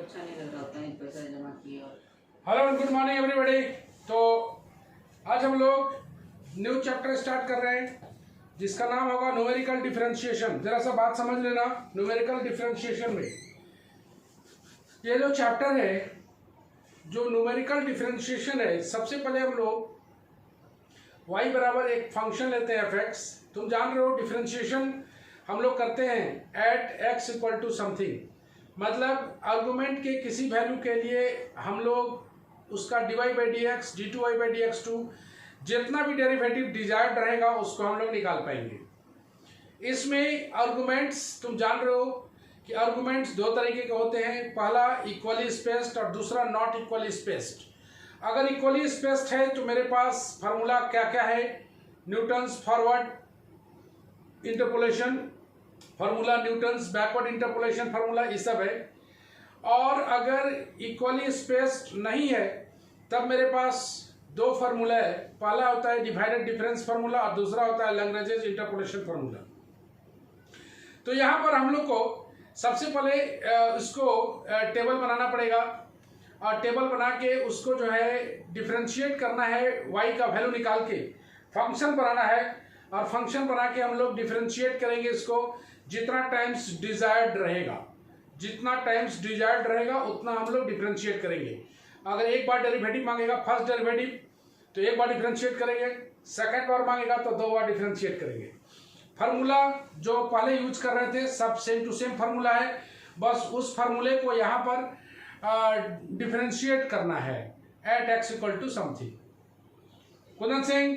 अच्छा नहीं लग रहा होता है पैसा जमा किए। और hello and good morning everybody. तो आज हम लोग न्यू चैप्टर स्टार्ट कर रहे हैं जिसका नाम होगा न्यूमेरिकल डिफरेंशिएशन। जरा सा बात समझ लेना, न्यूमेरिकल डिफरेंशिएशन में ये जो चैप्टर है, जो न्यूमेरिकल डिफरेंशिएशन है, सबसे पहले हम लोग y बराबर एक फंक्शन लेते हैं f(x). तुम जान रहे हो डिफरेंशिएशन हम लोग करते हैं at x equal to something, मतलब आर्गुमेंट के किसी वैल्यू के लिए हम लोग उसका dy by D x d two y by D x two जितना भी डेरिवेटिव डिजायर्ड रहेगा उसको हम लोग निकाल पाएंगे। इसमें आर्गुमेंट्स तुम जान रहे हो कि आर्गुमेंट्स दो तरीके के होते हैं, पहला इक्वली स्पेस्ड और दूसरा नॉट इक्वली स्पेस्ड। अगर इक्वली स्पेस्ड है तो मेरे पास फार्मूला क्या क्या है, Newton's forward interpolation formula, Newton's backward interpolation formula, ये सब है। और अगर इक्वली स्पेस्ड नहीं है तब मेरे पास दो फार्मूला है, पहला होता है डिवाइडेड डिफरेंस फार्मूला और दूसरा होता है लैग्रेंज इंटरपोलेशन फार्मूला। तो यहाँ पर हम लोग को सबसे पहले इसको टेबल बनाना पड़ेगा और टेबल बना के उसको जो है डिफरेंशिएट करना है, y का वैल्यू निकाल के फंक्शन बनाना है और फंक्शन बना के हम लोग डिफरेंशिएट करेंगे इसको जितना टाइम्स डिजायर्ड रहेगा, जितना टाइम्स डिजायर्ड रहेगा उतना हम लोग डिफरेंशिएट करेंगे। अगर एक बार डेरिवेटिव मांगेगा फर्स्ट डेरिवेटिव तो एक बार डिफरेंशिएट करेंगे, सेकंड बार मांगेगा तो दो बार डिफरेंशिएट करेंगे। फार्मूला जो पहले यूज कर रहे थे सब सेम टू सेम फार्मूला है, बस उस फार्मूले को यहाँ पर डिफरेंशिएट करना है at x equal to something. Kundan Singh,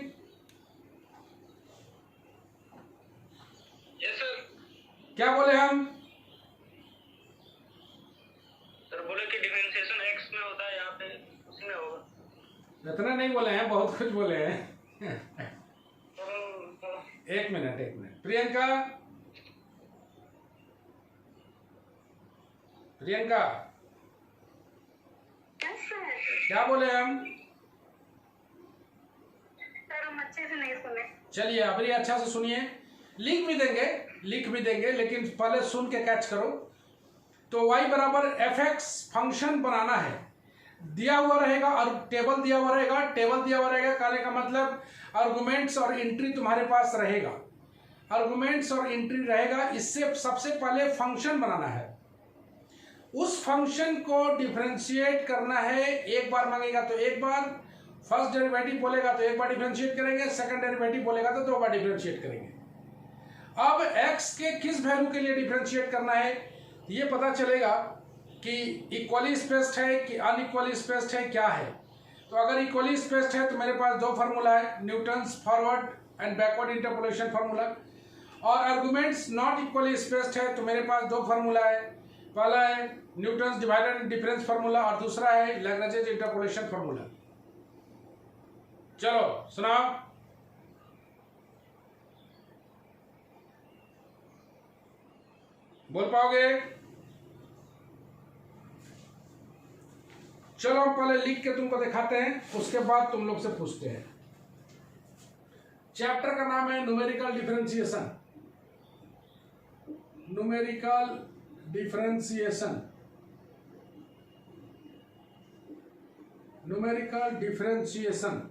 yes sir. क्या बोले हम? सर बोले कि डिफरेंशिएशन एक्स में होता है, यहाँ पे उसी में होगा। इतना नहीं बोले हैं, बहुत कुछ बोले हैं। एक मिनट प्रियंका, प्रियंका क्या बोले हम? सर हम अच्छे से नहीं सुने। चलिए अभी अच्छा से सुनिए, लिख भी देंगे लेकिन पहले सुन के कैच करो। तो y बराबर एफ एक्स फंक्शन बनाना है, दिया हुआ रहेगा और टेबल दिया हुआ रहेगा। कहने का मतलब आर्गुमेंट्स और एंट्री तुम्हारे पास रहेगा, आर्गुमेंट्स और एंट्री रहेगा। इससे सबसे पहले फंक्शन बनाना है, उस फंक्शन को डिफरेंशिएट करना है। एक बार मांगेगा तो एक बार, फर्स्ट डेरिवेटिव बोलेगा तो एक बार डिफरेंशिएट करेंगे, सेकंड डेरिवेटिव बोलेगा तो दो बार डिफरेंशिएट करेंगे। अब x के किस वैल्यू के लिए डिफरेंशिएट करना है ये पता चलेगा कि इक्वली स्पेस्ड है कि अनइक्वली स्पेस्ड है, क्या है। तो अगर इक्वली स्पेस्ड है तो मेरे पास दो फार्मूला है, Newton's forward and backward interpolation formula. और आर्गुमेंट्स नॉट इक्वली स्पेस्ड है तो मेरे पास दो फार्मूला है, पहला है न्यूटन्स डिवाइडेड डिफरेंस फार्मूला और दूसरा है लैग्रेंज इंटरपोलेशन फार्मूला। चलो सुनाओ। बोल पाओगे? चलो हम पहले लिख के तुमको दिखाते हैं, उसके बाद तुम लोग से पूछते हैं। चैप्टर का नाम है numerical differentiation. Numerical differentiation, numerical differentiation.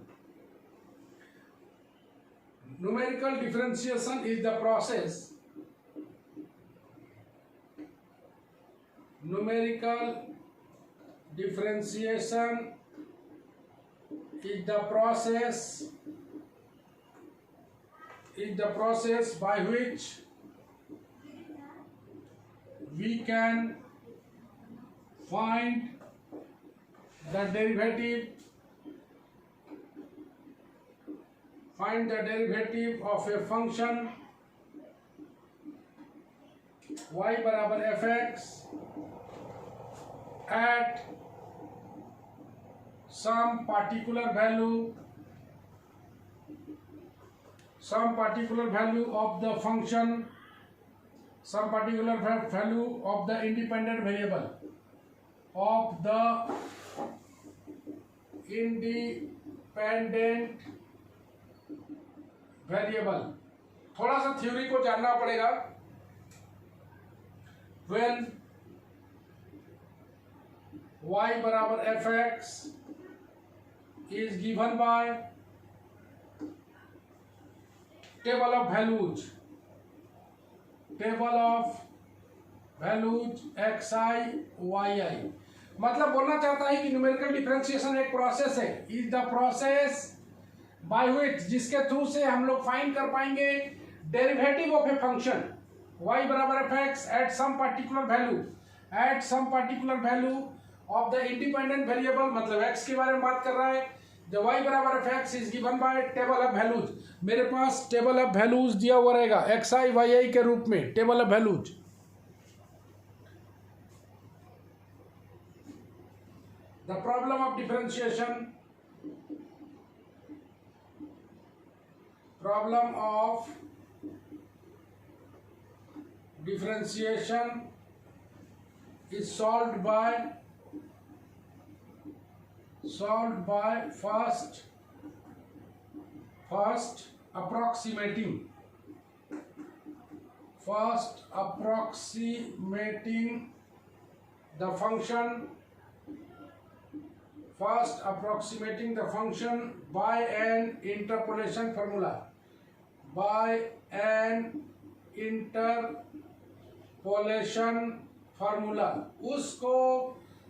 Numerical differentiation is the process, numerical differentiation is the process by which we can find the derivative of a function y बराबर F x at some particular value of the function, some particular value of the independent variable थोड़ा सा theory को जानना पड़ेगा। when y बराबर F X is given by table of values X I Y I. मतलब बोलना चाहता है कि न्यूमेरिकल डिफरेंशिएशन एक प्रोसेस है, is the process by which, जिसके थ्रू से हम लोग फाइंड कर पाएंगे derivative of a function y बराबर F X at some particular value of the independent variable, मतलब x के बारे में बात कर रहा है। द y बराबर F X is given by table of values, मेरे पास टेबल ऑफ वैल्यूज दिया हुआ रहेगा एक्स आई वाई आई के रूप में, table of values. The problem of differentiation, problem of differentiation is solved by first approximating the function by an interpolation formula, उसको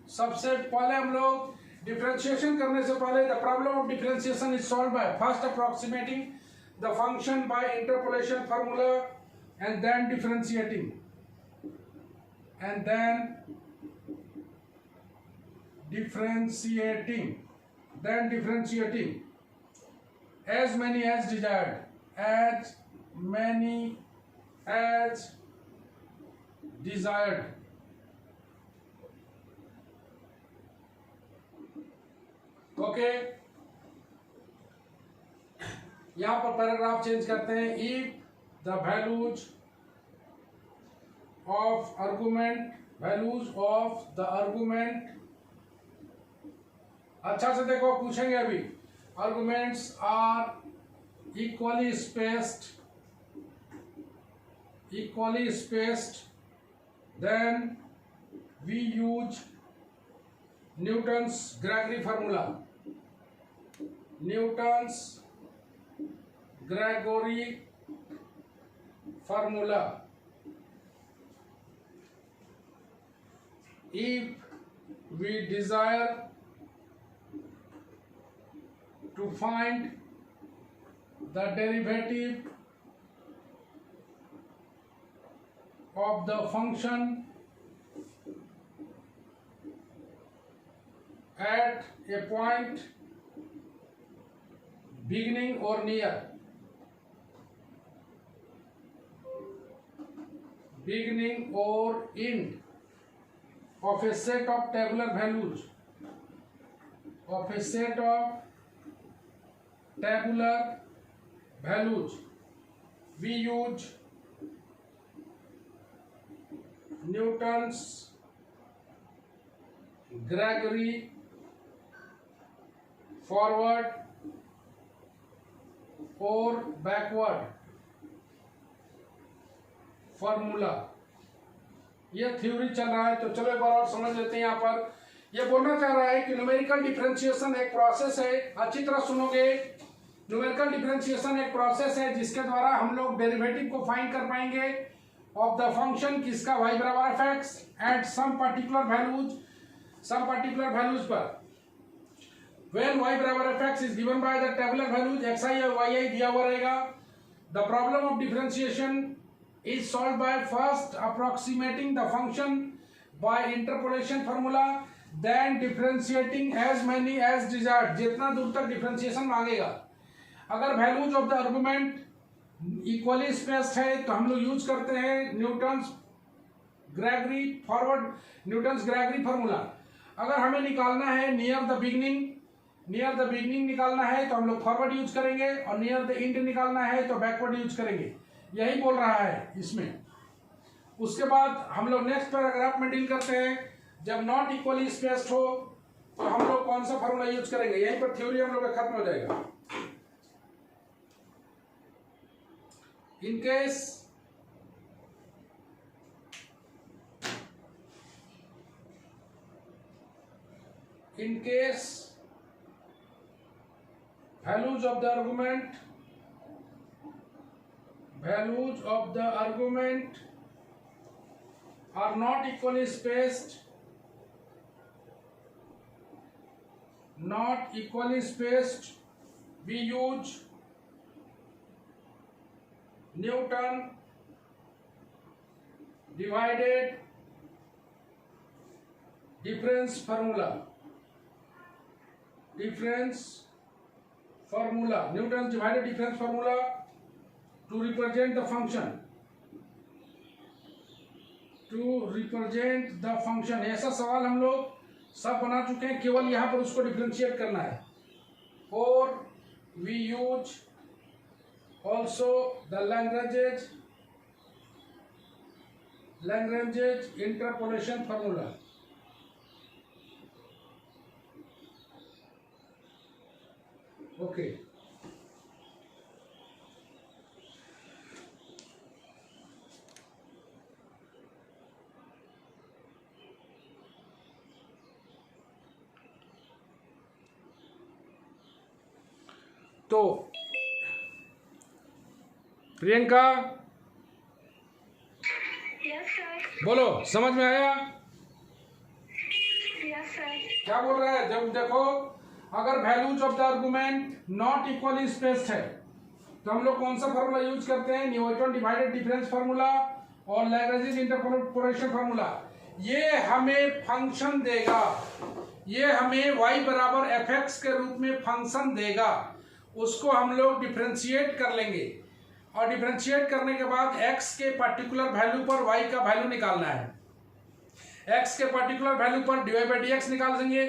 सबसे पहले हम लोग डिफरेंशिएशन करने से पहले the problem of differentiation is solve by first approximating the function by interpolation formula and then differentiating as many as desired, okay. यहां पर पैराग्राफ चेंज करते हैं। If the values of argument, अच्छा से देखो, पूछेंगे अभी, arguments are equally spaced, then we use Newton's Gregory formula. If we desire to find the derivative of the function at a point beginning or near end of a set of tabular values, we use Newton's Gregory forward और backward formula. ये theory चल रहा है, तो चलो एक बार और समझ लेते हैं। यहाँ पर ये बोलना चाह रहा है कि न्यूमेरिकल डिफरेंशिएशन एक प्रोसेस है। अच्छी तरह सुनोगे, न्यूमेरिकल डिफरेंशिएशन एक प्रोसेस है जिसके द्वारा हम लोग डेरिवेटिव को फाइंड कर पाएंगे ऑफ द फंक्शन, किसका, y बराबर F X at some particular values पर। When y बराबर F X is given by the tabular values X I और वाई आई दिया हुआ रहेगा। The problem of differentiation is solve by first approximating the function by interpolation formula, then differentiating as many as desired, जितना दूर तक differentiation मांगेगा। अगर values of the argument equally spaced है तो हम लोग यूज करते हैं न्यूटन्स ग्रेगरी फार्मूला। अगर हमें निकालना है नियर द बिगनिंग निकालना है तो हम लोग फॉरवर्ड यूज करेंगे, और नियर द एंड निकालना है तो बैकवर्ड यूज करेंगे। यही बोल रहा है इसमें। उसके बाद हम लोग नेक्स्ट पैराग्राफ में डील करते हैं, जब नॉट इक्वली स्पेस्ड हो तो हम लोग कौन सा फार्मूला यूज करेंगे। यहीं पर थ्योरी हम लोग का खत्म हो जाएगा। In case in case values of the argument are not equally spaced, we use Newton divided difference formula. Newton's divided difference formula to represent the function. ऐसा सवाल हम लोग सब बना चुके हैं, केवल यहाँ पर उसको डिफरेंशिएट करना है. और we use also the Lagrange's interpolation formula. Okay. तो प्रियंका यस सर। बोलो, समझ में आया? Yes sir. क्या बोल रहा है? जब देखो, अगर values of the argument not equally spaced है तो हम लोग कौन सा फॉर्मूला यूज करते हैं? न्यूटन डिवाइडेड डिफरेंस फार्मूला और लैग्रेंज इंटरपोलेशन फार्मूला. ये हमें फंक्शन देगा, ये हमें y बराबर fx के रूप में फंक्शन देगा. उसको हम लोग डिफरेंशिएट कर लेंगे और डिफरेंशिएट करने के बाद x के पर्टिकुलर वैल्यू पर y का वैल्यू निकालना है. x के पर्टिकुलर वैल्यू पर dy बाई dx निकाल देंगे,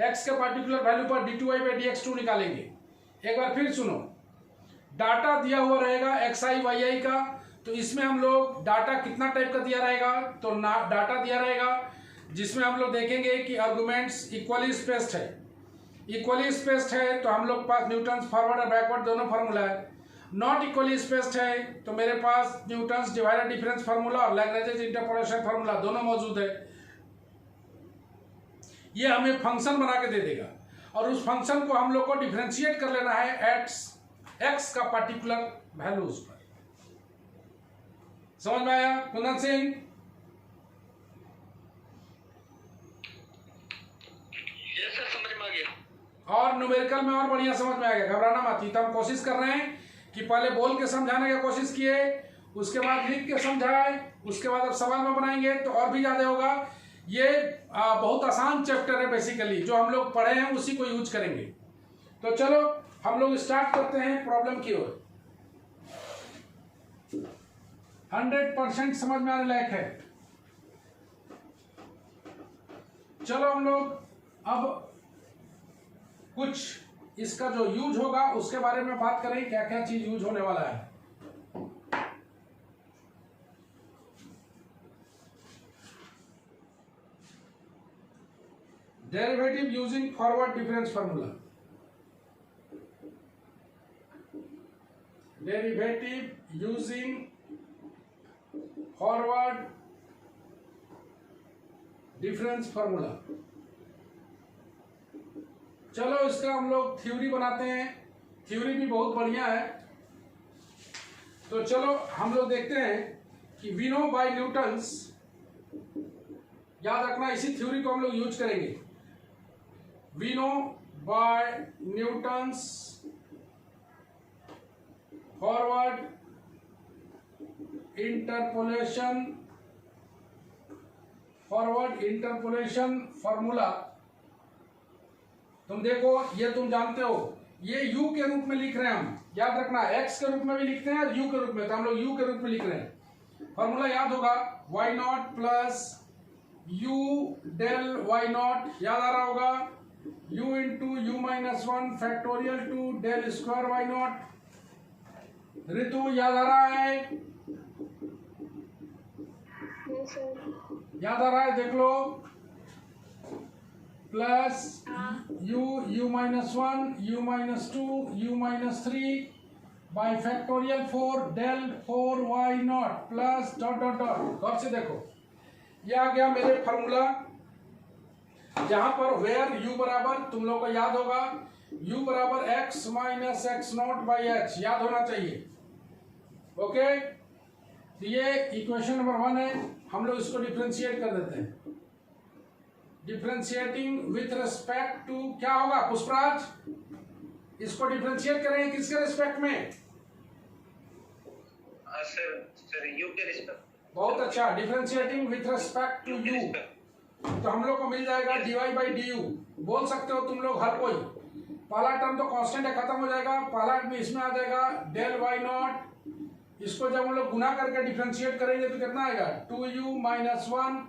x के पर्टिकुलर वैल्यू पर d2y बाई dx2 निकालेंगे. एक बार फिर सुनो, डाटा दिया हुआ रहेगा xi yi का, तो इसमें हम लोग डाटा कितना टाइप का दिया रहेगा? तो डाटा दिया रहेगा जिसमें हम लोग देखेंगे कि आर्गुमेंट्स इक्वली स्पेस्ड है. इक्वली स्पेस्ड है तो हम लोग पास न्यूटन्स फॉरवर्ड और बैकवर्ड दोनों फार्मूला है. नॉट इक्वली स्पेस्ड है तो मेरे पास न्यूटन्स डिवाइडेड डिफरेंस फार्मूला और लैग्रेंज इंटरपोलेशन फार्मूला दोनों मौजूद है. ये हमें फंक्शन बना के दे देगा और उस फंक्शन को हम लोग को डिफरेंशिएट कर लेना है एक्स का पर्टिकुलर वैल्यूज पर. समझ में आया कुंदन सिंह? यस सर, समझ में आ गया. और न्यूमेरिकल में और बढ़िया समझ में आ गया, घबराना मत. तो हम कोशिश कर रहे हैं कि पहले बोल के समझाने की कोशिश किए, उसके बाद लिख के समझाए, उसके बाद अब सवाल में बनाएंगे तो और भी ज्यादा होगा. ये बहुत आसान चैप्टर है बेसिकली, जो हम लोग पढ़े हैं उसी को यूज करेंगे. तो चलो हम लोग स्टार्ट करते हैं प्रॉब्लम की ओर. 100% समझ में आने लायक है. चलो हम लोग अब कुछ इसका जो यूज होगा उसके बारे में बात करें, क्या क्या चीज यूज होने वाला है. Derivative using forward difference formula. Derivative using forward difference formula. चलो इसका हम लोग थ्योरी बनाते हैं. थ्योरी भी बहुत बढ़िया है. तो चलो हम लोग देखते हैं कि वी नो बाय न्यूटन्स, याद रखना इसी थ्योरी को हम लोग यूज करेंगे. We know by Newton's forward interpolation formula. तुम देखो, ये तुम जानते हो, ये u के रूप में लिख रहे हैं हम. याद रखना x के रूप में भी लिखते हैं और u के रूप में, तो हम लोग u के रूप में लिख रहे हैं. फॉर्मूला याद होगा y naught plus u del y naught. याद आ रहा होगा u into u minus 1 factorial two del square y naught. Ritu याद आ रहा है? याद आ रहा है? देख लो. Plus u minus 1 u minus 2 u minus 3 by factorial 4 del 4 y naught plus dot dot dot. गौर से देखो, ये आ गया मेरे फार्मूला. जहां पर वेयर u बराबर, तुम लोग को याद होगा u बराबर x minus x nought by H, याद होना चाहिए। ओके, तो ये इक्वेशन नंबर 1 है। हम लोग इसको डिफरेंशिएट कर देते हैं। डिफरेंशिएटिंग विथ रेस्पेक्ट टू क्या होगा पुष्पराज? इसको डिफरेंशिएट करेंगे किसके रिस्पेक्ट में? सर यू के रिस्पेक्ट। बहुत अच्छा, differentiating with respect to u, तो हम लोग को मिल जाएगा dy बाई डी यू। बोल सकते हो तुम लोग हर कोई, पहला टर्म तो कांस्टेंट है, खत्म हो जाएगा, पहला में इसमें आ जाएगा डेल वाई नॉट। इसको जब हम लोग गुना करके डिफरेंशिएट करेंगे तो कितना आएगा 2u minus 1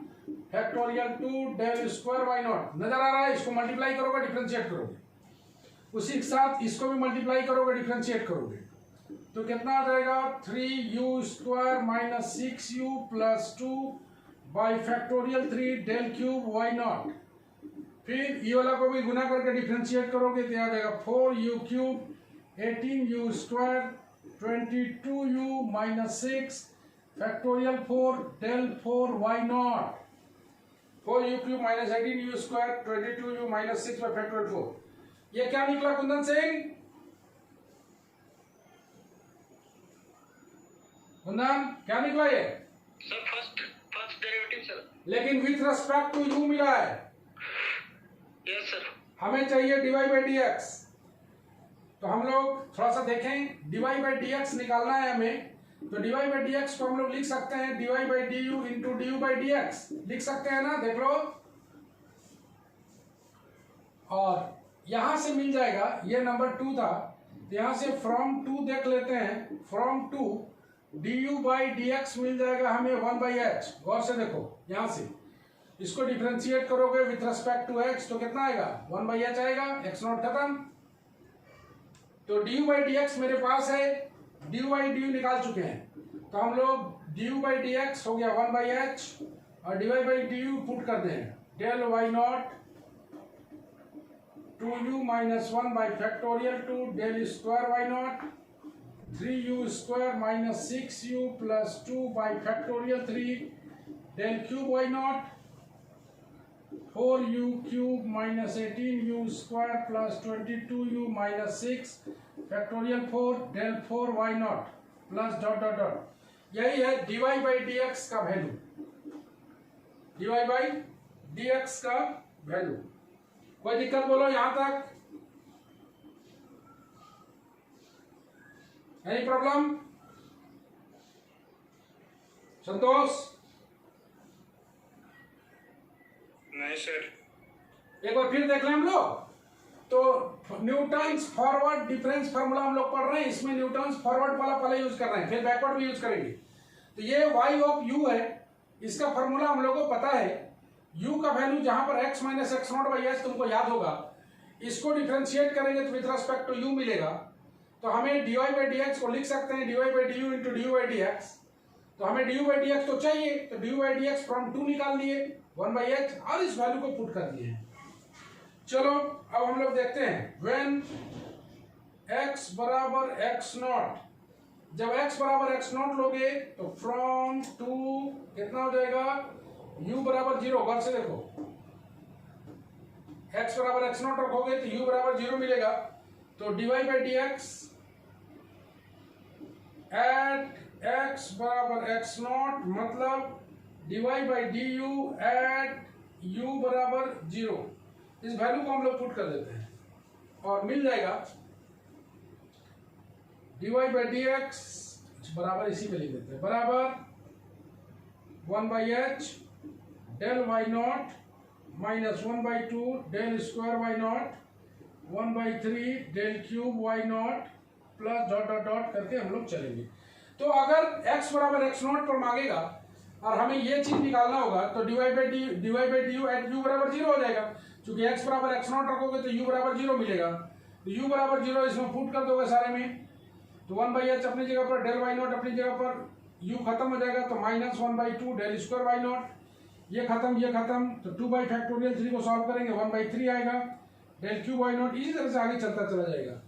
factorial 2 del square y naught. नजर आ रहा है? इसको मल्टीप्लाई करोगे, डिफरेंशिएट करोगे, उसी के साथ इसको भी मल्टीप्लाई करोगे, डिफरेंशिएट करोगे, तो कितना आ जाएगा 3u square minus 6u plus 2 by factorial 3 del cube Y naught. फिर ये वाला को भी गुना करके डिफरेंशिएट करोगे तो आ जाएगा 4u cube 18u square 22u minus 6 factorial 4 del 4 Y naught. 4u cube minus 18u square 22u minus 6 by factorial 4। ये क्या निकला कुंदन सिंह? कुंदन क्या निकला ये? Sir first derivative sir. लेकिन विथ रेस्पेक्ट टू यू मिला है। Yes sir. हमें चाहिए dy बाई डी एक्स, तो हम लोग थोड़ा सा देखें, dy बाई डी एक्स निकालना है हमें, तो dy बाई डी एक्स को हम लोग लिख सकते हैं dy by d you into D you by D x, लिख सकते हैं ना, देख लो। और यहां से मिल जाएगा, ये नंबर 2 था, तो यहां से फ्रॉम 2 देख लेते हैं, from 2 D you by D X मिल जाएगा हमें 1 बाई एच। गौर से देखो, यहां से इसको डिफरेंशिएट करोगे विथ रेस्पेक्ट टू एक्स तो कितना आएगा 1 बाई एच आएगा, एक्स नॉट खत्म। तो d you by D x मेरे पास है, d you by d u निकाल चुके हैं, तो हम लोग d you by D x हो गया 1 बाई एच और d y by d u put कर दें del y naught 2u minus 1 by factorial 2 del square y naught 3u square minus 6u plus 2 by factorial 3 del cube Y naught 4u cube minus 18u square plus 22u minus 6 factorial 4 del 4 Y naught plus dot dot dot. यही है dy by D x का value, dy by D x का value. कोई दिक्कत बोलो यहां तक? Any problem? Santosh? नहीं सर। एक बार फिर देख लें हम लोग। तो न्यूटन्स फॉरवर्ड डिफरेंस फार्मूला हम लोग पढ़ रहे हैं, इसमें न्यूटन्स फॉरवर्ड वाला पहले यूज कर रहे हैं, फिर बैकवर्ड भी यूज करेंगे। तो ये y ऑफ u है, इसका फार्मूला हम लोगों को पता है, u का वैल्यू जहां पर x minus x nought by H तुमको याद होगा, इसको डिफरेंशिएट करेंगे तो विथ रेस्पेक्ट टू u मिलेगा। तो हमें dy बाई डी एक्स को लिख सकते हैं dy by d you into D you by D x. तो हमें D you by D x तो चाहिए, तो d you by D x from 2 निकाल दिए 1 बाई एच और इस वैल्यू को पुट कर दिए। चलो अब हम लोग देखते हैं व्हेन x बराबर x नॉट, जब x बराबर x नॉट लोगे तो फ्रॉम 2 कितना हो जाएगा u बराबर 0। गौर से देखो, x बराबर x नॉट रखोगे तो u बराबर 0 मिलेगा। तो dy by D x at x बराबर x नॉट मतलब dy by d u at u बराबर 0। इस वैल्यू को हम लोग पुट कर देते हैं और मिल जाएगा dy बाई डी एक्स बराबर, इसी पे लिख देते हैं, बराबर 1 by h del y not minus 1 by 2 del square y not 1 by 3 del cube Y naught plus dot dot dot करके हम लोग चलेंगे। तो अगर x बराबर x नॉट पर मांगेगा और हमें ये चीज निकालना होगा तो dy by d u at u बराबर 0 हो जाएगा। क्योंकि x बराबर x नॉट रखोगे तो u बराबर 0 मिलेगा, तो u बराबर 0 इसमें पुट कर दोगे सारे में, तो 1 बाई एच अपनी जगह पर, डेल वाई नॉट अपनी जगह पर, u खत्म हो जाएगा तो minus 1 by 2 del square y naught, ये खत्म, तो 2 बाई फैक्टोरियल 3 को सॉल्व करेंगे 1 बाई 3 आएगा डेल क्यूब वाई नॉट। इसी तरह से आगे चलता चला जाएगा।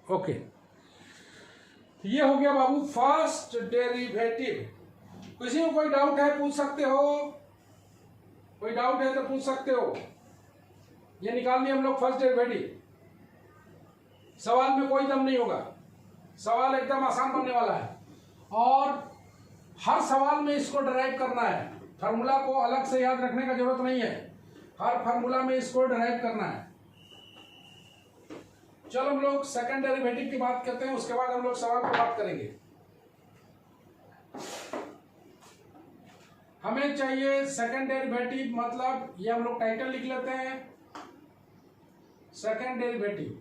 ओके ये हो गया बाबू फर्स्ट डेरिवेटिव। किसी को कोई डाउट है पूछ सकते हो, कोई डाउट है तो पूछ सकते हो। ये निकाल लिया हम लोग फर्स्ट डेरिवेटिव। सवाल में कोई दम नहीं होगा, सवाल एकदम आसान बनने वाला है और हर सवाल में इसको डराइव करना है। फार्मूला को अलग से याद रखने का जरूरत नहीं है, हर फार्मूला में इसको डराइव करना है। चलो हम लोग सेकंड डेरिवेटिव की बात करते हैं, उसके बाद हम लोग सवाल पर बात करेंगे। हमें चाहिए सेकंड डेरिवेटिव, मतलब ये हम लोग टाइटल लिख लेते हैं, सेकंड डेरिवेटिव।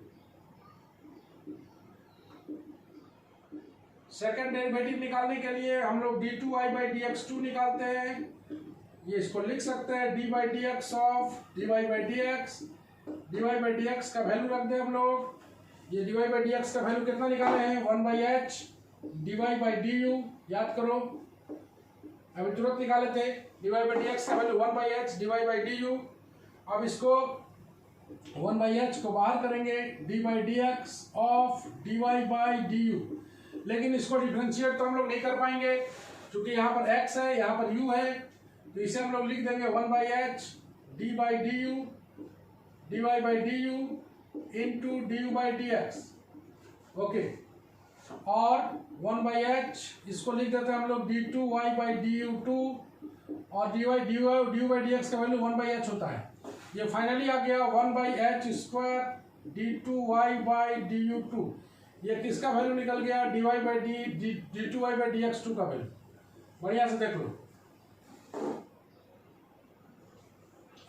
सेकंड डेरिवेटिव निकालने के लिए हम लोग d2y/dx2 निकालते हैं। ये इसको लिख सकते हैं d/dx ऑफ dy/dx। dy/dx का वैल्यू रख दें हम लोग। ये dy/dx का वैल्यू कितना निकाले हैं 1/h dy/du, याद करो अभी तुरंत निकाले थे। dy/dx का वैल्यू 1/h dy/du। अब इसको 1/h को बाहर करेंगे d/dx ऑफ dy/du। लेकिन इसको डिफरेंशिएट तो हम लोग नहीं कर पाएंगे क्योंकि यहाँ पर x है, यहाँ पर u है, तो इसे हम लोग लिख देंगे 1/h d/du dy/du into du/dx। Okay, और 1/h इसको लिख देते हैं हम लोग d2y/du2 और du/dx का वैल्यू 1/h होता है। ये फाइनली आ गया 1/h स्क्वायर d2y/du2। ये किसका वैल्यू निकल गया d2y/dx2 का वैल्यू। बढ़िया से देख लो।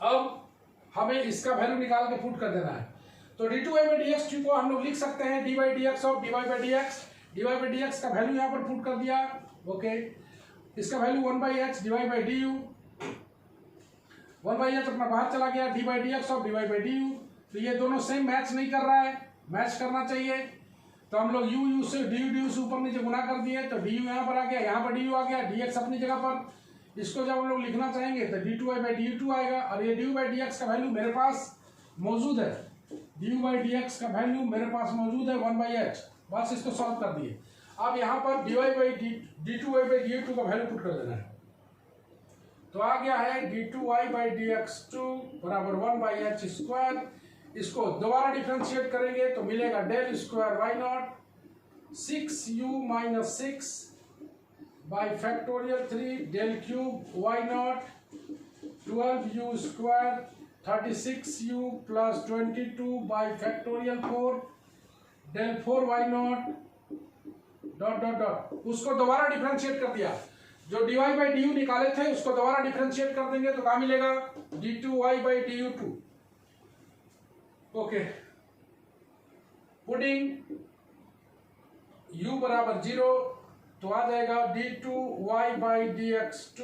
अब हमें इसका वैल्यू निकाल के पुट कर देना है, तो d2y/dx2 को हम लोग लिख सकते हैं d/dx ऑफ dy/dx। dy/dx का वैल्यू यहाँ पर पुट कर दिया। ओके, इसका वैल्यू 1/h dy/du। 1/h अपना बाहर चला गया, d/dx ऑफ dy/du। तो ये दोनों सेम मैच नहीं कर रहा है, मैच करना चाहिए। तो हम लोग u से du से ऊपर नीचे गुना कर दिए, तो du यहाँ पर आ गया, यहाँ पर du आ गया, dx अपनी जगह पर। इसको जब हम लोग लिखना चाहेंगे तो d2y/du2 आएगा और ये du/dx का वैल्यू मेरे पास मौजूद है। du/dx का वैल्यू मेरे पास मौजूद है 1/h। बस इसको सॉल्व कर दिए। अब यहाँ पर d2y/du2 का वैल्यू पुट कर देना है, तो आ गया है d2y/dx2 बराबर 1/h स्क्वायर। इसको दोबारा डिफरेंशिएट करेंगे तो मिलेगा del square y0 6u minus 6 by factorial 3 del cube y0 12u square 36u plus 22 by factorial 4 del 4y0 dot dot dot. उसको दोबारा डिफरेंशिएट कर दिया, जो dy/du निकाले थे उसको दोबारा डिफरेंशिएट कर देंगे तो क्या मिलेगा d2y/du2। ओके, पुटिंग u बराबर 0 तो आ जाएगा d2y/dx2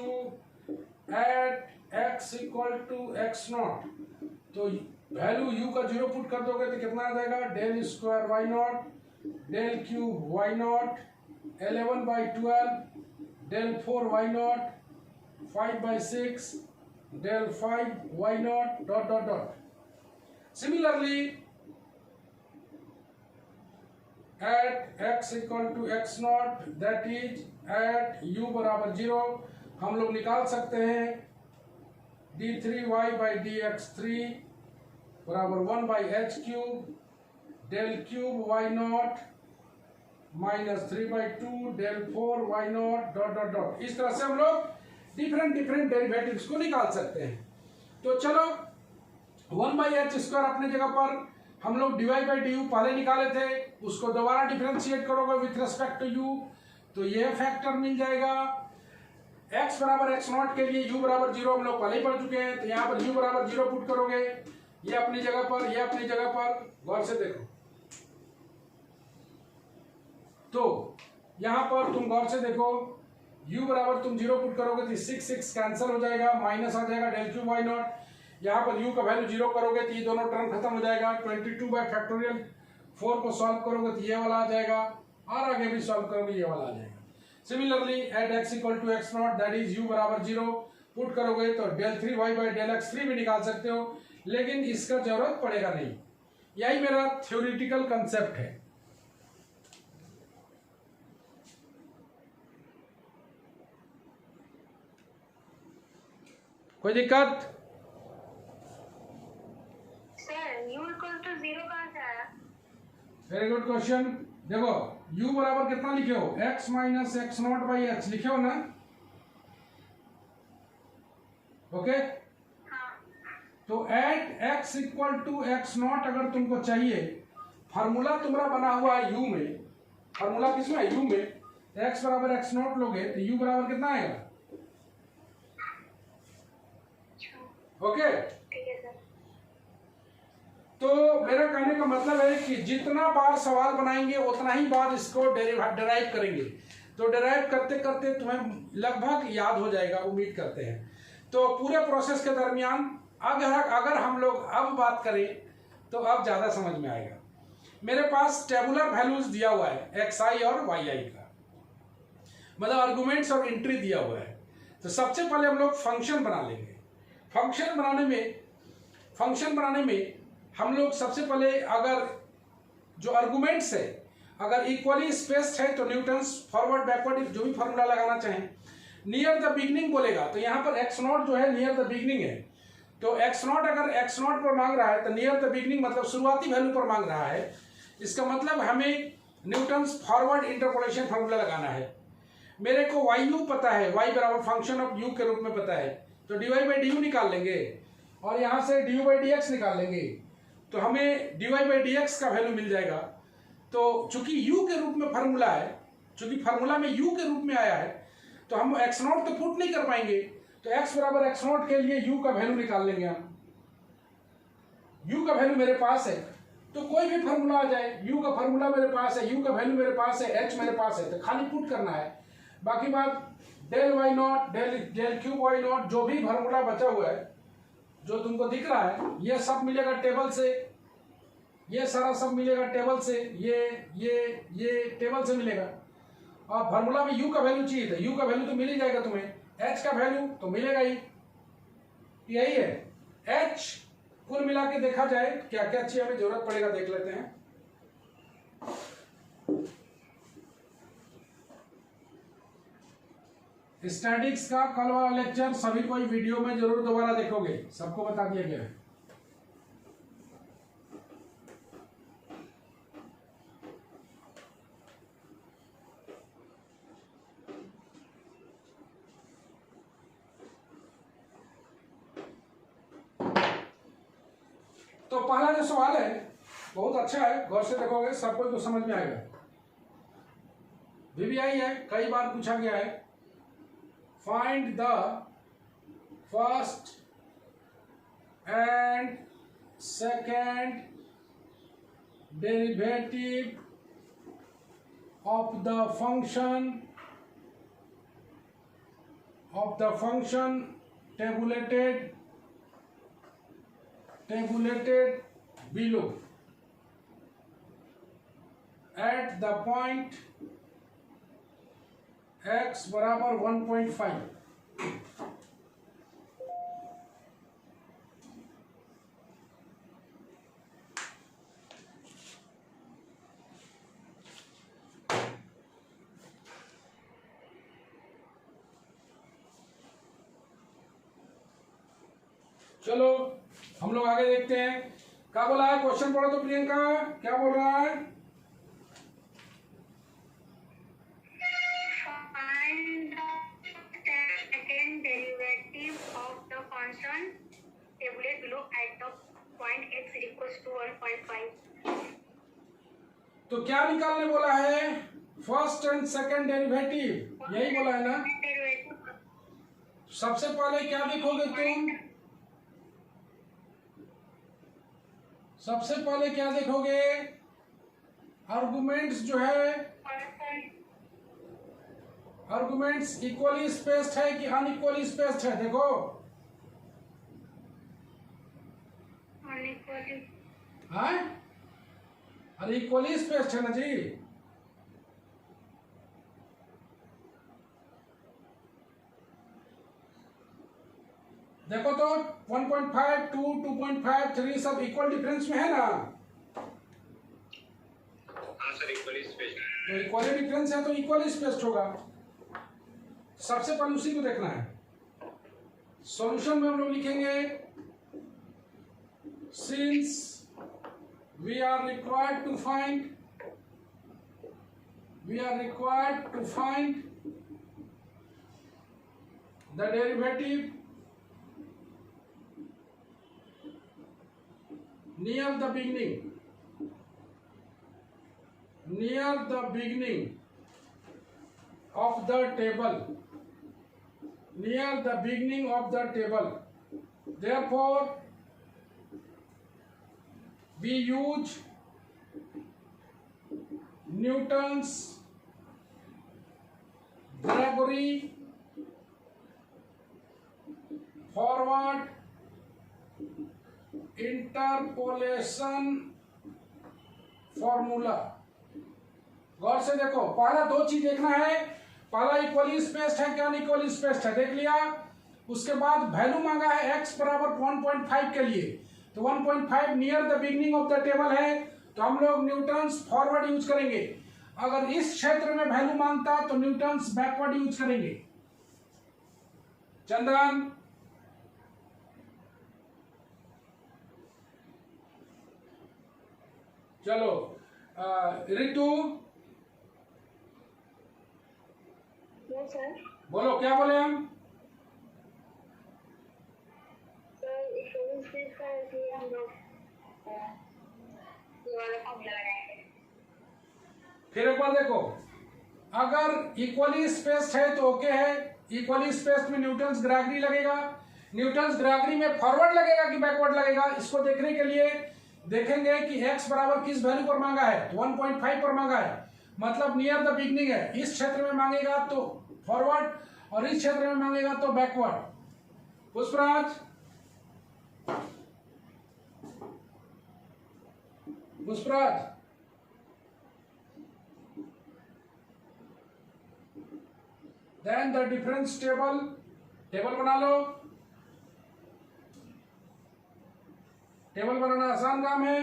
eight x equal to x0। तो वैल्यू u का 0 पुट कर दोगे तो कितना आ जाएगा del square y0 del cube y0 11/12 del 4y0 5/6 del 5y0 dot dot dot. Similarly, at x equal to x0 that is at u बराबर 0 हम लोग निकाल सकते हैं d3y/dx3 बराबर 1/h cube del cube y0 minus 3/2 del 4y0 dot dot dot. इस तरह से हम लोग डिफरेंट डेरिवेटिव्स को निकाल सकते हैं। तो चलो 1/h स्क्वायर अपने जगह पर, हम लोग dy/du पहले निकाले थे, उसको दोबारा डिफरेंशिएट करोगे विथ रिस्पेक्ट टू u तो ये फैक्टर मिल जाएगा। x बराबर x0 के लिए u बराबर 0 हम लोग पहले ही पढ़ चुके हैं, तो यहाँ पर u बराबर 0 पुट करोगे, ये अपनी जगह पर, ये अपनी जगह पर। गौर से देखो, तो यहाँ पर तुम गौर से देखो u बराबर तुम 0 पुट करोगे तो 6 कैंसिल हो जाएगा, माइनस आ जाएगा डेल क्यूब y0। यहाँ पर u का वैल्यू 0 करोगे तो ये दोनों टर्म खत्म हो जाएगा। 22 बाई फैक्टोरियल 4 को सॉल्व करोगे तो ये वाला आ जाएगा, और आगे भी सॉल्व करोगे ये वाला आ जाएगा। Similarly at x equal to x0 that is u बराबर 0 पुट करोगे तो डेल 3y/डेल x3 भी निकाल सकते हो, लेकिन इसका जरूरत पड़ेगा नहीं। यही मेरा थ्योरेटिकल कंसेप्ट है। कोई दिक्कत? सर यू इक्वल टू 0 कहाँ से आया? Very good question. देखो u बराबर कितना लिखे हो, x minus x nought by x लिखे हो ना, ओके। तो at x equal to x nought अगर तुमको चाहिए, फार्मूला तुम्हारा बना हुआ है u में, फार्मूला किसमें है, u में, x बराबर एक्स नॉट लोगे तो u बराबर कितना आएगा, ओके। ठीक है सर। तो मेरा कहने का मतलब है कि जितना बार सवाल बनाएंगे उतना ही बार इसको डेराइव करेंगे, तो डेराइव करते करते तुम्हें लगभग याद हो जाएगा, उम्मीद करते हैं। तो पूरे प्रोसेस के दरमियान अगर हम लोग अब बात करें तो अब ज़्यादा समझ में आएगा। मेरे पास टेबुलर वैल्यूज दिया हुआ है xi और yi का, मतलब आर्गुमेंट्स और एंट्री दिया हुआ है। तो सबसे पहले हम लोग फंक्शन बना लेंगे। फंक्शन बनाने में हम लोग सबसे पहले अगर जो आर्गुमेंट्स है अगर इक्वली स्पेस्ड है तो न्यूटन्स फॉरवर्ड बैकवर्ड जो भी फॉर्मूला लगाना चाहें, नियर द बिगनिंग बोलेगा तो यहाँ पर एक्स नॉट जो है नियर द बिगनिंग है, तो एक्स नॉट अगर एक्स नॉट पर मांग रहा है तो नियर द बिगनिंग मतलब शुरुआती वैल्यू पर मांग रहा है। इसका मतलब हमें न्यूटन्स फॉरवर्ड इंटरपोलेशन फॉर्मूला लगाना है। मेरे को वाई यू पता है, वाई बराबर फंक्शन ऑफ यू के रूप में पता है, तो d y by d u निकाल लेंगे और यहाँ से d you by D x निकाल लेंगे, तो हमें d y by D x का वैल्यू मिल जाएगा। तो चूंकि u के रूप में फार्मूला है, चूंकि फार्मूला में u के रूप में आया है, तो हम x नॉट तो पुट नहीं कर पाएंगे, तो x बराबर एक्स नॉट के लिए u का वैल्यू निकाल लेंगे हम। u का वैल्यू मेरे पास है तो कोई भी फार्मूला आ जाए, u का फार्मूला मेरे पास है, u का वैल्यू मेरे पास है, h मेरे पास है, तो खाली पुट करना है। बाकी बात del y nought, del cube Y nought, जो भी फार्मूला बचा हुआ है जो तुमको दिख रहा है, ये सब मिलेगा टेबल से, ये सारा सब मिलेगा टेबल से, ये टेबल से मिलेगा। और फार्मूला में u का वैल्यू चाहिए था, u का वैल्यू तो मिल ही जाएगा तुम्हें, h का वैल्यू तो मिलेगा ही, यही है। h कुल मिला के देखा जाए क्या क्या चीज हमें जरूरत पड़ेगा देख लेते हैं। स्टैटिक्स का कल वाला लेक्चर सभी कोई वीडियो में जरूर दोबारा देखोगे, सबको बता दिया गया है। तो पहला जो सवाल है बहुत अच्छा है, गौर से देखोगे सबको तो समझ में आएगा। VBI है, कई बार पूछा गया है। Find the first and second derivative of the function tabulated below at the point x बराबर 1.5। चलो हम लोग आगे देखते हैं क्या बोला है। क्वेश्चन पढ़ो तो प्रियंका, क्या बोल रहा है? Find the second derivative of the function tabulated below at the point x equals to 1.5। तो क्या निकालने बोला है? फर्स्ट एंड सेकंड डेरिवेटिव, यही बोला है ना। सबसे पहले क्या लिखोगे तुम? सबसे पहले क्या देखोगे? आर्गुमेंट्स जो है, आर्गुमेंट्स इक्वली स्पेस्ड है कि अनइक्वली स्पेस्ड है, देखो। हाँ, अरे इक्वली स्पेस्ड है ना जी। देखो तो 1.5, 2, 2.5, 3 सब इक्वल डिफरेंस में है ना। हाँ सर, इक्वली स्पेस्ड। तो इक्वली डिफरेंस है तो इक्वली स्पेस्ड होगा। सबसे पहले उसी को देखना है। सॉल्यूशन में हम लोग लिखेंगे since we are required to find the derivative near the beginning of the table, therefore we use Newton's Gregory forward interpolation formula. गौर से देखो, पहला दो चीज देखना है, पहला इक्वली स्पेस्ड है क्या अनइक्वली स्पेस्ड है, देख लिया। उसके बाद वैल्यू मांगा है x बराबर 1.5 के लिए, तो 1.5 near the beginning of the table है, तो हम लोग न्यूटन्स फॉरवर्ड यूज करेंगे। अगर इस क्षेत्र में वैल्यू मांगता तो न्यूटन्स बैकवर्ड यूज करेंगे। चंदन, चलो ऋतु बोलो, क्या बोले हम? फिर एक बार देखो, अगर इक्वली स्पेस्ड है तो ओके है। इक्वली स्पेस्ड में न्यूटन्स ग्रेगरी लगेगा। न्यूटन्स ग्रेगरी में फॉरवर्ड लगेगा कि बैकवर्ड लगेगा, इसको देखने के लिए देखेंगे कि x बराबर किस वैल्यू पर मांगा है, तो 1.5 पर मांगा है, मतलब नियर द बिगिनिंग है। इस क्षेत्र में मांगेगा तो फॉरवर्ड और इस क्षेत्र में मांगेगा तो backward. Pushpraj, then the difference table बना लो। टेबल बनाना आसान काम है।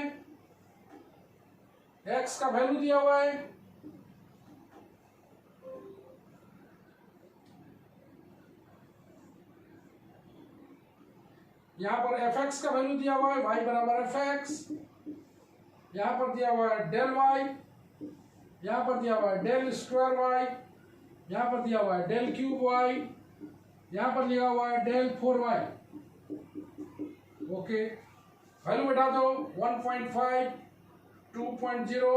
x का वैल्यू दिया हुआ है, यहां पर fx का वैल्यू दिया हुआ है, y बराबर fx, यहां पर दिया हुआ है डेल y, यहां पर दिया हुआ है डेल स्क्वायर y, यहां पर दिया हुआ है डेल क्यूब y, यहां पर लिखा हुआ है डेल 4y। ओके, वैल्यू बता दो 1.5, 2.0,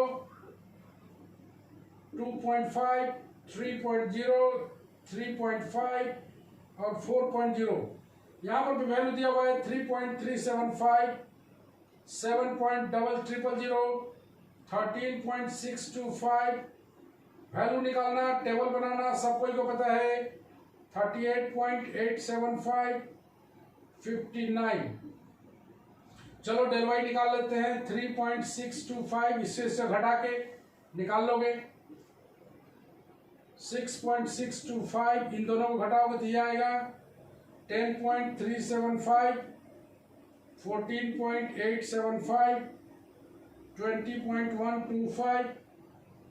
2.5, 3.0, 3.5 और 4.0। यहाँ पर भी वैल्यू दिया हुआ है 3.375, 7.000, 13.625। वैल्यू निकालना, टेबल बनाना सब कोई को पता है। 38.875, 59। चलो डेल वाई निकाल लेते हैं। 3.625 इससे घटा के निकाल लोगे। 6.625 इन दोनों को घटाओगे तो ये आएगा 10.375, 14.875, 20.125।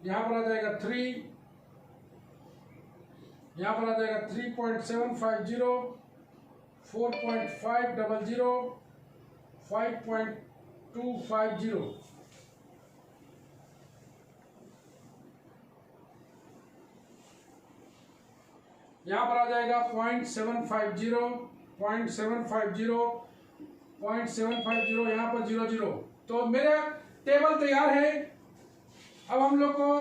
यहाँ पर आ जाएगा 3, यहाँ पर आ जाएगा 3.750, 4.500, 5.250। यहाँ पर आ जाएगा 0.750, 0.750, 0.750, यहाँ पर 00। तो मेरा टेबल तैयार है। अब हम लोग को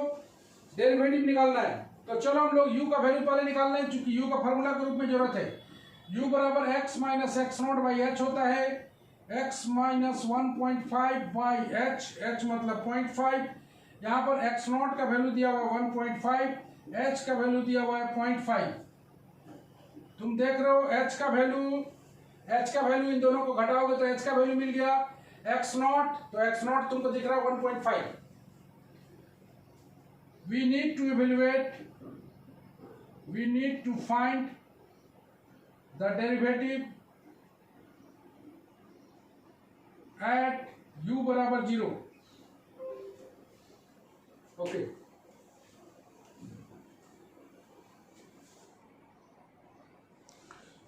डेरिवेटिव निकालना है, तो चलो हम लोग u का वैल्यू पहले निकालना है, क्योंकि u का फॉर्मूला के रूप में जरूरत है। u बराबर x minus x note by H होता है, x minus 1.5 by H, H मतलब 0.5। यहाँ पर x नोट का वैल्यू दिया हुआ 1.5, h का वैल्यू दिया हुआ है 0.5। तुम देख रहे हो h का वैल्यू इन दोनों को घटाओगे तो h का वैल्यू मिल गया x नॉट, तो x नॉट तुमको दिख रहा है 1.5। we need to find the derivative at u बराबर 0। ओके,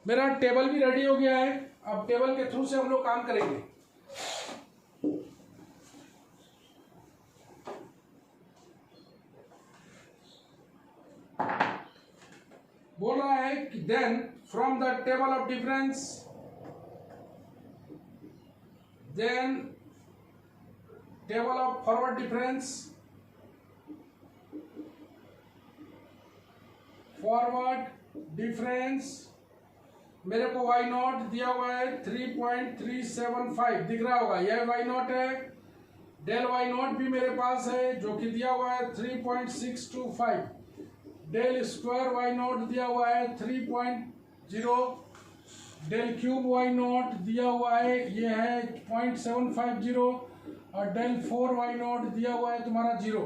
मेरा टेबल भी रेडी हो गया है। अब टेबल के थ्रू से हम लोग काम करेंगे। बोल रहा है कि then from the table of difference, then table of forward difference, forward difference मेरे को वाई नॉट दिया हुआ है 3.375 दिख रहा होगा, यह वाई नॉट है। डेल वाई नॉट भी मेरे पास है जो कि दिया हुआ है 3.625। डेल स्क्वायर वाई नॉट दिया हुआ है 3.0। डेल क्यूब वाई नॉट दिया हुआ है ये है 0.750 और डेल 4 वाई नॉट दिया हुआ है तुम्हारा 0।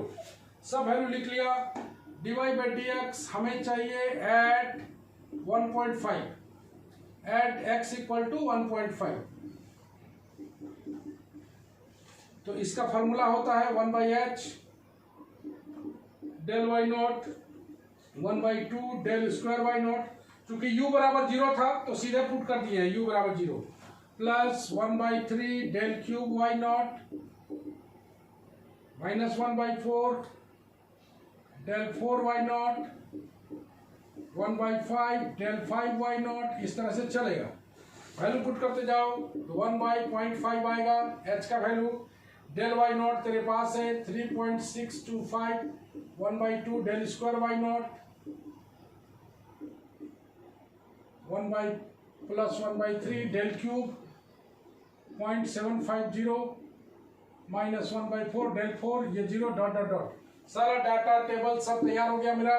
सब वैल्यू लिख लिया। dy बाई डी एक्स हमें चाहिए at 1.5, at x equal to 1.5। तो इसका फॉर्मूला होता है 1/h del y nought 1/2 del square y nought. चूंकि u बराबर 0 था तो सीधे पुट कर दिए हैं u बराबर 0 plus 1/3 del cube why not minus 1/4 del 4 Y nought 1/5 del 5 y nought. इस तरह से चलेगा। वैल्यू पुट करते जाओ तो 1/0.5 आएगा h का वैल्यू। डेल वाई नॉट तेरे पास है 3.625 1/2 del square y not 1 plus 1/3 del cube 0.750 minus 1/4 del 4 ये 0 डॉट डॉट डॉट। सारा डाटा टेबल सब तैयार हो गया मेरा।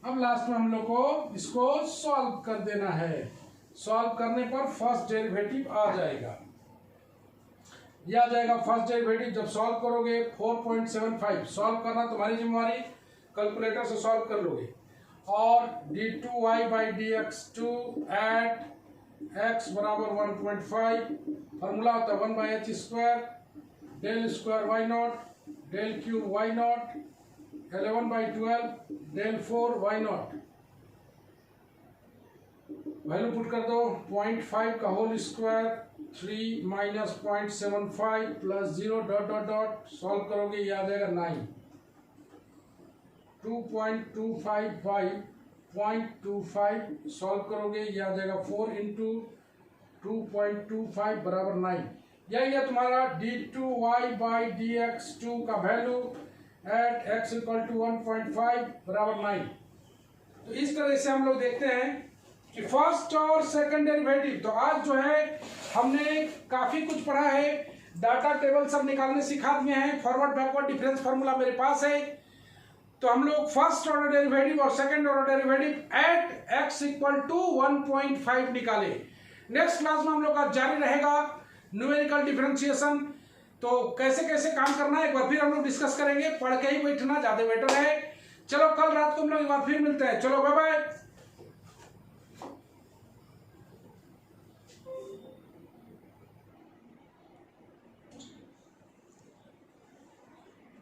अब लास्ट में हम लोग को इसको सॉल्व कर देना है। सॉल्व करने पर फर्स्ट डेरिवेटिव आ जाएगा। यह आ जाएगा फर्स्ट डेरिवेटिव। जब सॉल्व करोगे 4.75 सॉल्व करना तुम्हारी जिम्मेवारी, कैलकुलेटर से सॉल्व कर लोगे। और d2y by dx2 eight x बराबर 1.5 फॉर्मूला होता है 1/h square del square y nought del cube Y nought 11/12 del 4 Y nought. Value put कर दो 0.5 का whole square 3 minus 0.75 plus 0 dot dot dot. Solve करोगे ये आ जाएगा 9। 2.25 बाई 0.25 सॉल्व करोगे ये आ जाएगा 4 इंटू 2.25 बराबर 9। यही है तुम्हारा d2y बाई dx2 का value at x equal to 1.5 बराबर 9। तो इस तरह से हम लोग देखते हैं कि फर्स्ट और सेकंड डेरिवेटिव। तो आज जो है हमने काफी कुछ पढ़ा है। डाटा टेबल सब निकालने सिखा दिए हैं। फॉरवर्ड बैकवर्ड डिफरेंस फार्मूला मेरे पास है। तो हम लोग फर्स्ट ऑर्डर डेरिवेटिव और second order derivative at x equal to 1.5 निकाले। नेक्स्ट क्लास में हम लोग का जारी रहेगा न्यूमेरिकल डिफरेंशिएशन। तो कैसे कैसे काम करना है एक बार फिर हम लोग डिस्कस करेंगे। पढ़ के ही बैठना ज्यादा बेटर है। चलो कल रात को हम लोग एक बार फिर मिलते हैं। चलो बाय बाय।